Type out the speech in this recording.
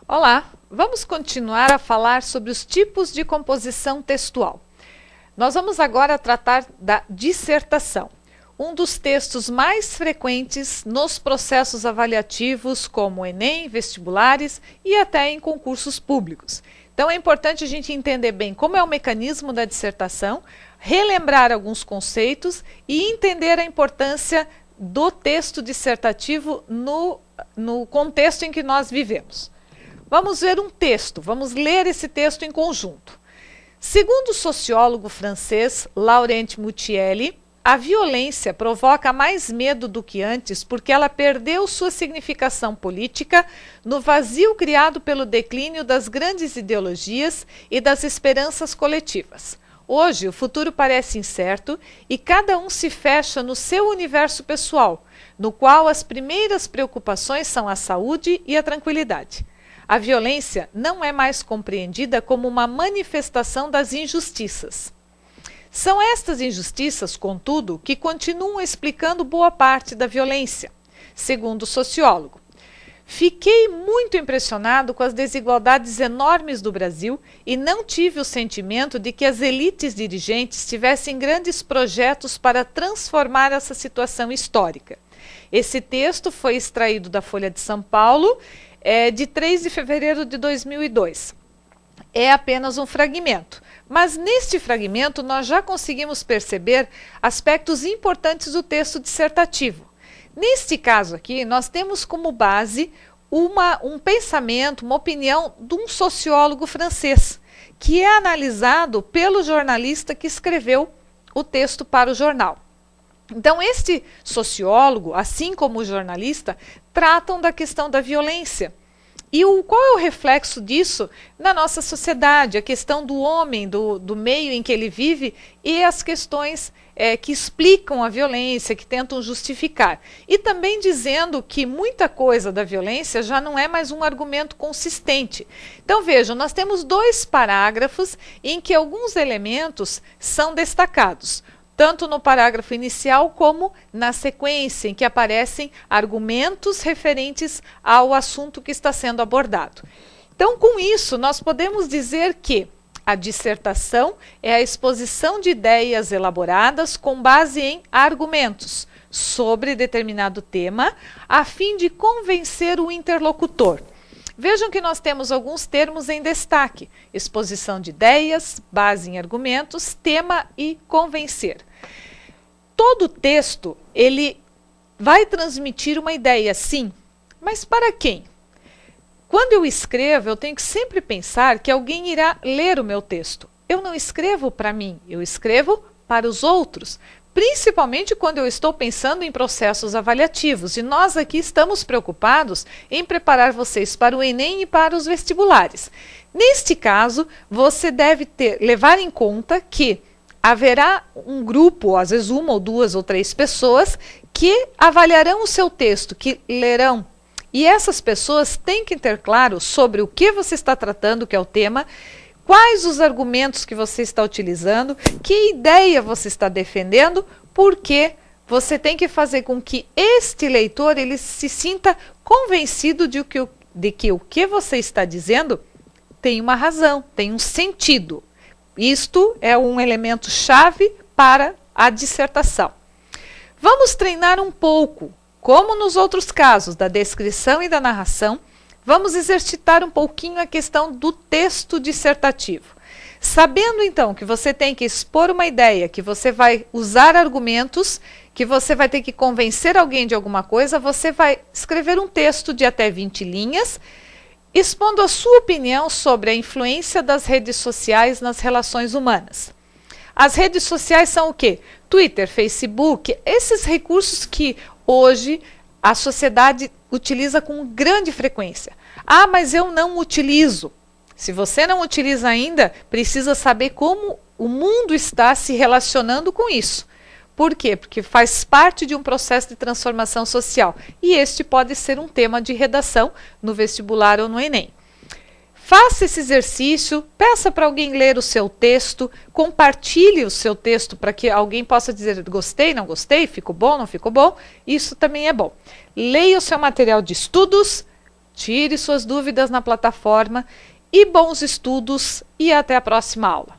Olá, vamos continuar a falar sobre os tipos de composição textual. Nós vamos agora tratar da dissertação, um dos textos mais frequentes nos processos avaliativos como Enem, vestibulares e até em concursos públicos. Então é importante a gente entender bem como é o mecanismo da dissertação, relembrar alguns conceitos e entender a importância do texto dissertativo no contexto em que nós vivemos. Vamos ver um texto, vamos ler esse texto em conjunto. Segundo o sociólogo francês Laurent Moutielli, a violência provoca mais medo do que antes porque ela perdeu sua significação política no vazio criado pelo declínio das grandes ideologias e das esperanças coletivas. Hoje, o futuro parece incerto e cada um se fecha no seu universo pessoal, no qual as primeiras preocupações são a saúde e a tranquilidade. A violência não é mais compreendida como uma manifestação das injustiças. São estas injustiças, contudo, que continuam explicando boa parte da violência, segundo o sociólogo. Fiquei muito impressionado com as desigualdades enormes do Brasil e não tive o sentimento de que as elites dirigentes tivessem grandes projetos para transformar essa situação histórica. Esse texto foi extraído da Folha de São Paulo, de 3 de fevereiro de 2002. É apenas um fragmento, mas neste fragmento nós já conseguimos perceber aspectos importantes do texto dissertativo. Neste caso aqui, nós temos como base um pensamento, uma opinião de um sociólogo francês, que é analisado pelo jornalista que escreveu o texto para o jornal. Então, este sociólogo, assim como o jornalista, tratam da questão da violência. E qual é o reflexo disso na nossa sociedade? A questão do homem, do meio em que ele vive e as questões que explicam a violência, que tentam justificar. E também dizendo que muita coisa da violência já não é mais um argumento consistente. Então vejam, nós temos 2 parágrafos em que alguns elementos são destacados, tanto no parágrafo inicial como na sequência, em que aparecem argumentos referentes ao assunto que está sendo abordado. Então, com isso, nós podemos dizer que a dissertação é a exposição de ideias elaboradas com base em argumentos sobre determinado tema, a fim de convencer o interlocutor. Vejam que nós temos alguns termos em destaque: exposição de ideias, base em argumentos, tema e convencer. Todo texto, ele vai transmitir uma ideia, sim, mas para quem? Quando eu escrevo, eu tenho que sempre pensar que alguém irá ler o meu texto. Eu não escrevo para mim, eu escrevo para os outros, principalmente quando eu estou pensando em processos avaliativos. E nós aqui estamos preocupados em preparar vocês para o Enem e para os vestibulares. Neste caso, você deve levar em conta que haverá um grupo, às vezes 1 ou 2 ou 3 pessoas, que avaliarão o seu texto, que lerão. E essas pessoas têm que ter claro sobre o que você está tratando, que é o tema, quais os argumentos que você está utilizando, que ideia você está defendendo, porque você tem que fazer com que este leitor ele se sinta convencido de que o que você está dizendo tem uma razão, tem um sentido. Isto é um elemento chave para a dissertação. Vamos treinar um pouco, como nos outros casos da descrição e da narração, vamos exercitar um pouquinho a questão do texto dissertativo. Sabendo então que você tem que expor uma ideia, que você vai usar argumentos, que você vai ter que convencer alguém de alguma coisa, você vai escrever um texto de até 20 linhas, expondo a sua opinião sobre a influência das redes sociais nas relações humanas. As redes sociais são o quê? Twitter, Facebook, esses recursos que hoje a sociedade utiliza com grande frequência. Ah, mas eu não utilizo. Se você não utiliza ainda, precisa saber como o mundo está se relacionando com isso. Por quê? Porque faz parte de um processo de transformação social. E este pode ser um tema de redação no vestibular ou no Enem. Faça esse exercício, peça para alguém ler o seu texto, compartilhe o seu texto para que alguém possa dizer gostei, não gostei, ficou bom, não ficou bom. Isso também é bom. Leia o seu material de estudos, Tire suas dúvidas na plataforma e bons estudos e até a próxima aula.